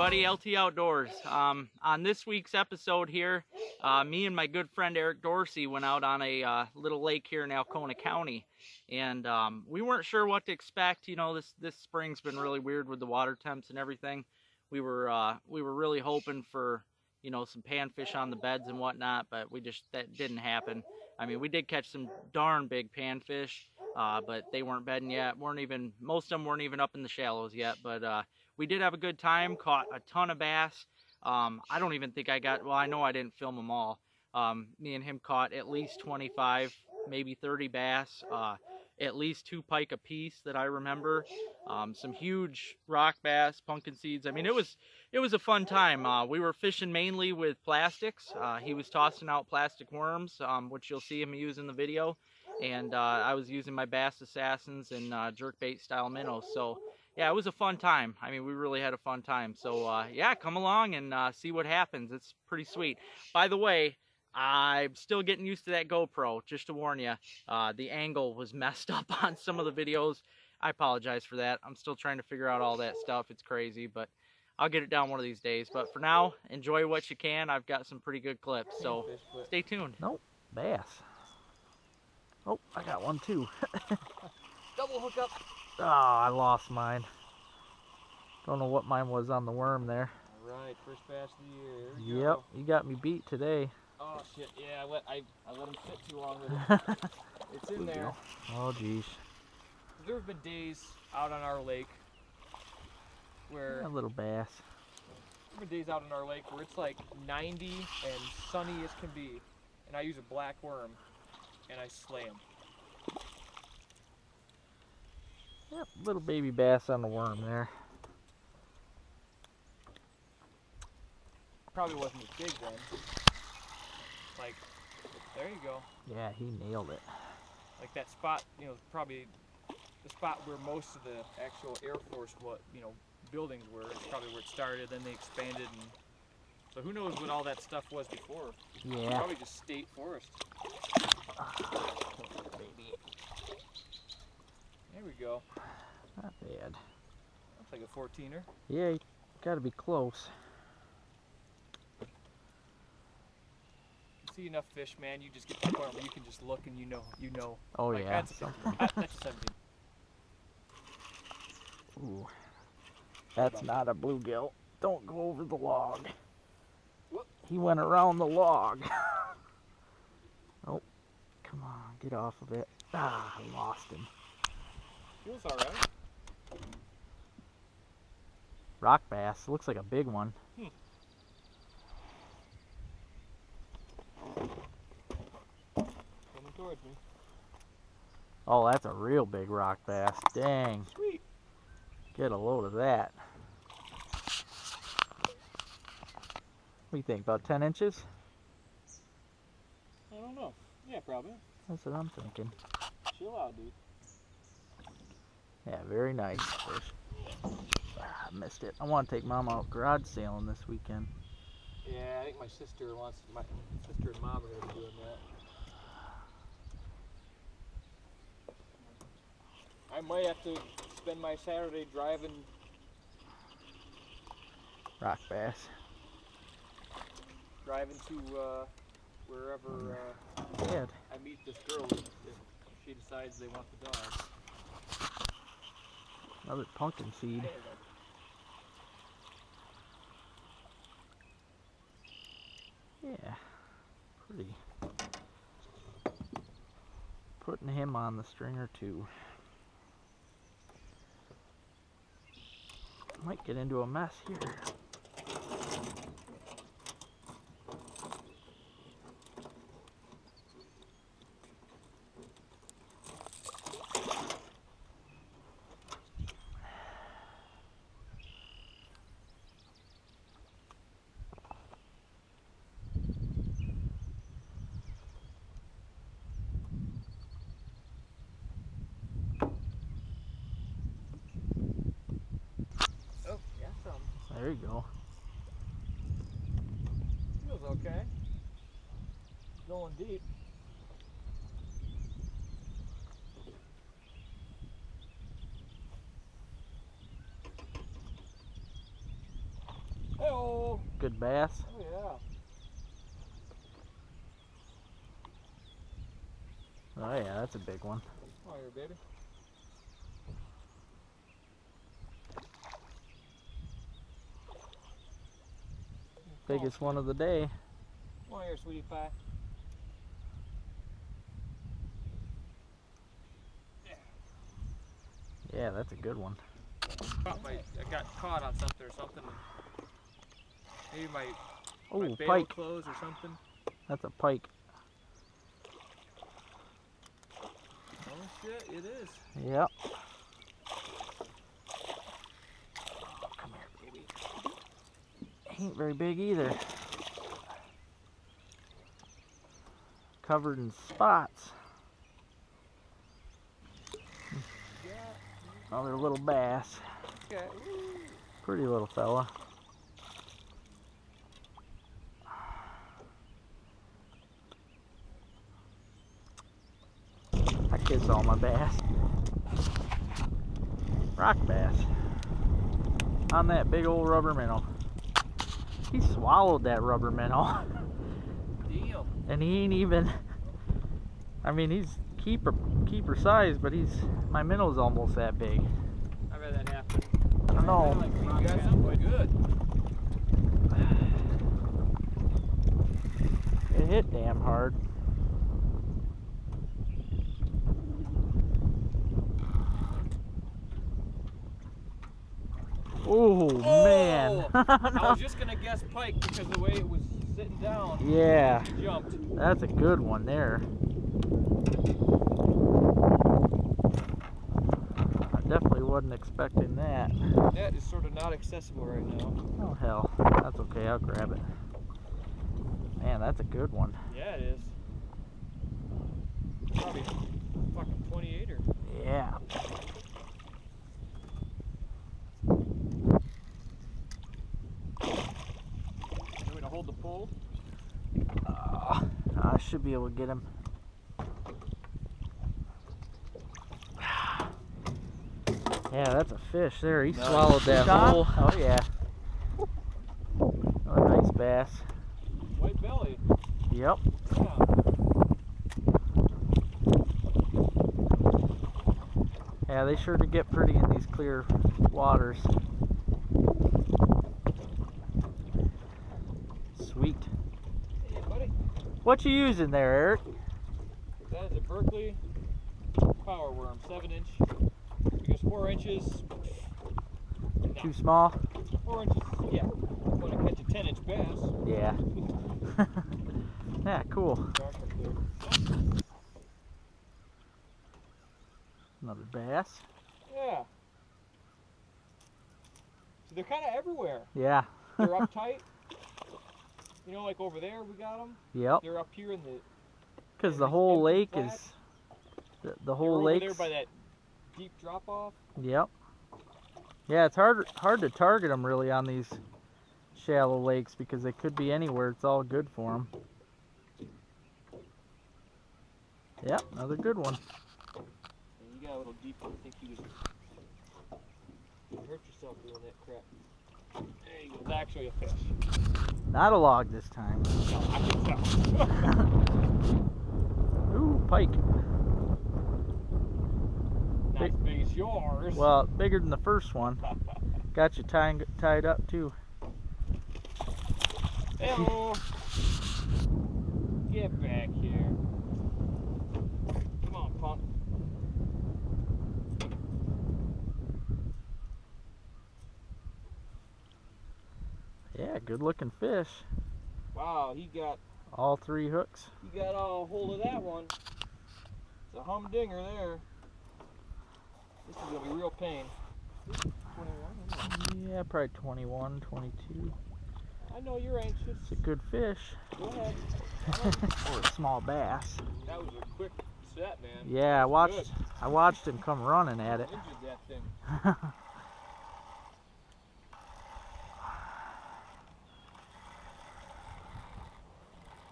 everybody, LT Outdoors. On this week's episode here, me and my good friend Eric Dorcey went out on a little lake here in Alcona County, and we weren't sure what to expect. You know, this spring's been really weird with the water temps and everything. We were really hoping for, you know, some panfish on the beds and whatnot, but that didn't happen. I mean, we did catch some darn big panfish, but they weren't bedding yet. Most of them weren't even up in the shallows yet, but we did have a good time, caught a ton of bass. I don't even think I know I didn't film them all. Me and him caught at least 25, maybe 30 bass, at least 2 pike apiece that I remember. Some huge rock bass, pumpkin seeds. I mean, it was a fun time. We were fishing mainly with plastics. He was tossing out plastic worms, which you'll see him use in the video. And I was using my Bass Assassins and jerkbait style minnows. So yeah, it was a fun time. I mean, we really had a fun time. So yeah, come along and see what happens. It's pretty sweet. By the way, I'm still getting used to that GoPro, just to warn you. The angle was messed up on some of the videos. I apologize for that. I'm still trying to figure out all that stuff. It's crazy, but I'll get it down one of these days. But for now, enjoy what you can. I've got some pretty good clips, so stay tuned. Nope, bass. Oh, I got one too. Double hook up. Oh, I lost mine. Don't know what mine was on the worm there. All right, first bass of the year. Yep, you got me beat today. Oh shit! Yeah, I let him sit too long with it. It's in there. Oh geez. There have been days out on our lake where A little bass. there have been days out on our lake where it's like 90 and sunny as can be, and I use a black worm and I slay him. Yep, little baby bass on the worm there. Probably wasn't as big then. Like, there you go. Yeah, he nailed it. Like that spot, you know, probably the spot where most of the actual Air Force, buildings were. It's probably where it started. Then they expanded, and so who knows what all that stuff was before? Yeah. Probably just state forest. Baby. There we go. Not bad. Looks like a 14er. Yeah, you gotta be close. See enough fish, man. You just get to the point where you can just look and you know. Oh like, yeah. That's a 17. Ooh. That's not a bluegill. Don't go over the log. Whoop. He went around the log. Oh, come on, get off of it. Ah, I lost him. Feels alright. Rock bass. Looks like a big one. Coming towards me. Oh, that's a real big rock bass. Dang. Sweet. Get a load of that. What do you think? About 10 inches? I don't know. Yeah, probably. That's what I'm thinking. Chill out, dude. Yeah, very nice fish. Ah, I missed it. I want to take Mom out garage sailing this weekend. Yeah, I think my sister and mom are going to be doing that. I might have to spend my Saturday driving Rock bass. to wherever Yeah. I meet this girl if she decides they want the dog. Another pumpkin seed. Yeah, pretty. Putting him on the stringer too. Might get into a mess here. There you go. Feels okay. Going deep. good bass. Oh yeah. Oh yeah, that's a big one. Come on here, baby. Biggest one of the day. Come on here, sweetie pie. Yeah, that's a good one. I got caught on something or something. Maybe my Oh, bail pike. closed or something. That's a pike. Oh shit, it is. Yep. Come here, baby. Ain't very big either. Covered in spots. Another little bass. Okay. Pretty little fella. I kiss all my bass. Rock bass. On that big old rubber minnow. He swallowed that rubber minnow. Damn. And he ain't even, I mean, he's keeper size, but my minnow's almost that big. I've had that happen. I don't know. You got something good. It hit damn hard. Oh man. I was just gonna guess pike because the way it was sitting down. Yeah. It jumped. That's a good one there. I definitely wasn't expecting that. That is sort of not accessible right now. Oh hell, that's okay, I'll grab it. Man, that's a good one. Yeah, it is. Probably fucking 28er. Yeah. Want me to hold the pole? I should be able to get him. Yeah, that's a fish there. He swallowed that whole. Oh yeah. Another nice bass. White belly. Yep. Yeah. Yeah, they sure do get pretty in these clear waters. Sweet. Hey, buddy. What you using there, Eric? That is a Berkeley power worm, 7-inch. Because 4 inches. Too small? 4 inches, yeah. Want to catch a 10-inch bass. Yeah. Yeah, cool. Another bass. Yeah. So they're kind of everywhere. Yeah. They're uptight. You know, like over there we got them. Yep. They're up here in the. Because the these whole empty lake flats. is. The They're whole over lake. there by that deep drop off. Yep. Yeah, it's hard to target them really on these shallow lakes because they could be anywhere. It's all good for them. Yep, another good one. And you got a little deeper. I think you hurt yourself doing that crap. There you go. It's actually a fish. Not a log this time. No, I can tell. Ooh, pike. Not as big as yours. Well, bigger than the first one. Got you tied up too. Hello. Get back here. Come on, punk. Yeah, good looking fish. Wow, he got All 3 hooks. a hold of that one. It's a humdinger there. This is gonna be real pain. 21. Yeah, probably 21, 22. I know you're anxious. It's a good fish. Go ahead. Or a small bass. That was a quick set, man. Yeah, Good. I watched him come running at it. Injured that thing.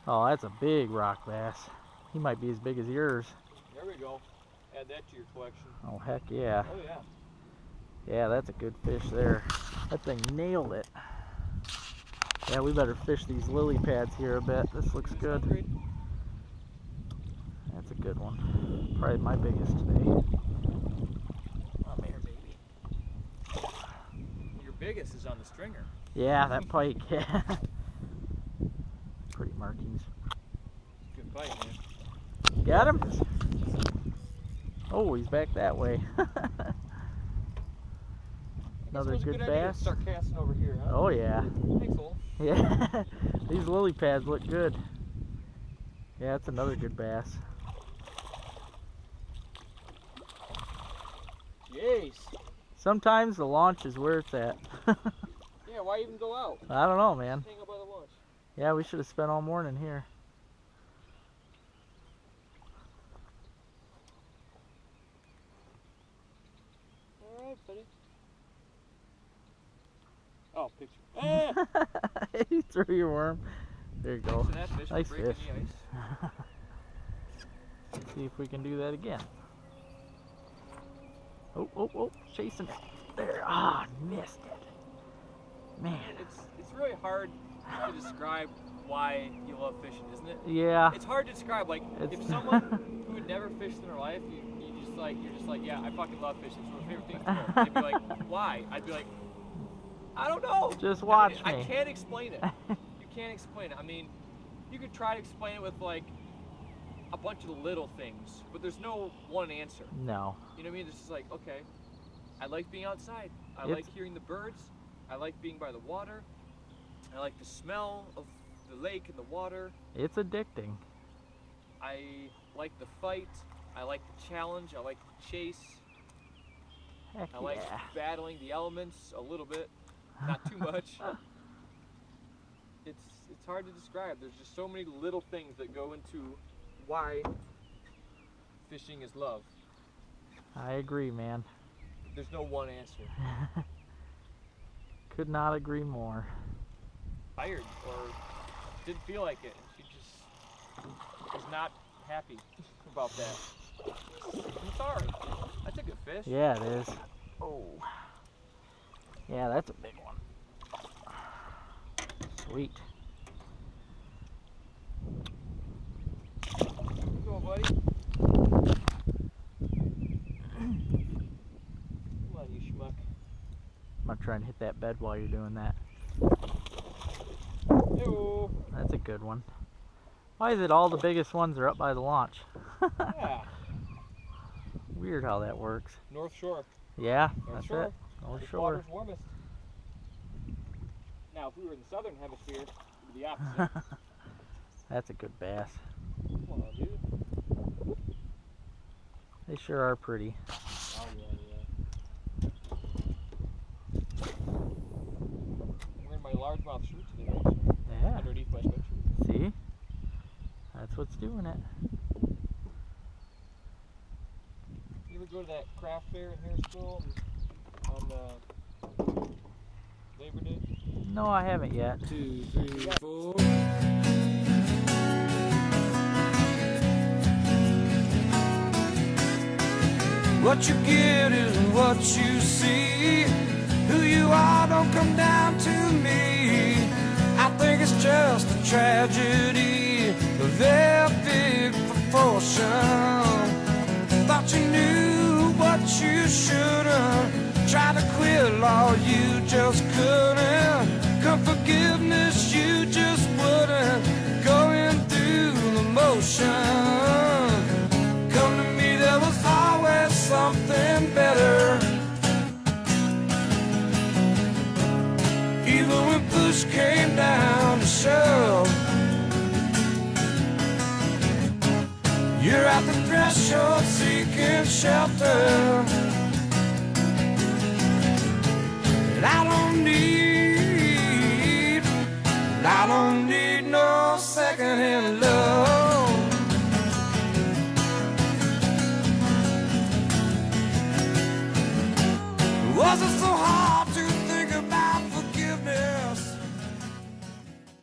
Oh, that's a big rock bass. He might be as big as yours. There we go. Add that to your collection. Oh, heck yeah. Oh yeah. Yeah, that's a good fish there. That thing nailed it. Yeah, we better fish these lily pads here a bit. This looks good. That's a good one. Probably my biggest today. Come here, baby. Your biggest is on the stringer. Yeah, that pike. Yeah. Pretty markings. Good bite, man. Got him? Oh, he's back that way. Another good bass. Start casting over here, huh? Oh yeah. Thanks, Ole. Yeah. These lily pads look good. Yeah, that's another good bass. Jeez. Sometimes the launch is where it's at. Yeah, why even go out? I don't know, man. Hang up by the launch. Yeah, we should have spent all morning here. Alright, buddy. Oh, picture. Ah! You threw your worm. There you go. That fish Nice breaking fish. the ice. Let's see if we can do that again. Oh, oh, oh, chasing it. There. Ah, missed it. Man. It's really hard to describe why you love fishing, isn't it? Yeah. It's hard to describe. Like, if It's- someone who had never fished in their life, you're just like, yeah, I fucking love fishing. It's one of my favorite things to do. They'd be like, why? I'd be like, I don't know. Just watch I me. can't explain it. You can't explain it. I mean, you could try to explain it with like a bunch of little things, but there's no one answer. No. You know what I mean? It's just like, okay, I like being outside. I It's- like hearing the birds. I like being by the water. I like the smell of the lake and the water. It's addicting. I like the fight. I like the challenge. I like the chase. Heck I like yeah. battling the elements a little bit, not too much. It's hard to describe. There's just so many little things that go into why fishing is love. I agree, man. There's no one answer. Could not agree more. Tired or didn't feel like it. She just was not happy about that. I'm sorry. That's a good fish. Yeah, it is. Oh. Yeah, that's a big one. Sweet. Go on, buddy. Come on, you schmuck. I'm gonna try and hit that bed while you're doing that. Yo. That's a good one. Why is it all the biggest ones are up by the launch? Yeah. Weird how that works. North Shore. Yeah, North that's Shore. it. North The Shore. water's warmest. Now, if we were in the southern hemisphere, it would be the opposite. That's a good bass. Come on, dude. They sure are pretty. Oh, yeah, yeah. I'm wearing my largemouth shirt today, actually, Yeah. underneath my sweatshirt. See? That's what's doing it. You ever go to that craft fair in Harrisville on Labor Day? No, I haven't yet. 2, 3, 4. What you get is what you see. Who you are don't come down to me. I think it's just a tragedy of their big proportion. Thought you knew what you shouldn't. Tried to quit law, you just couldn't. Come forgiveness, you just wouldn't. Going through the motion. Come to me, there was always something better. Even when push came down to shove, you're at the threshold seeking shelter. And I don't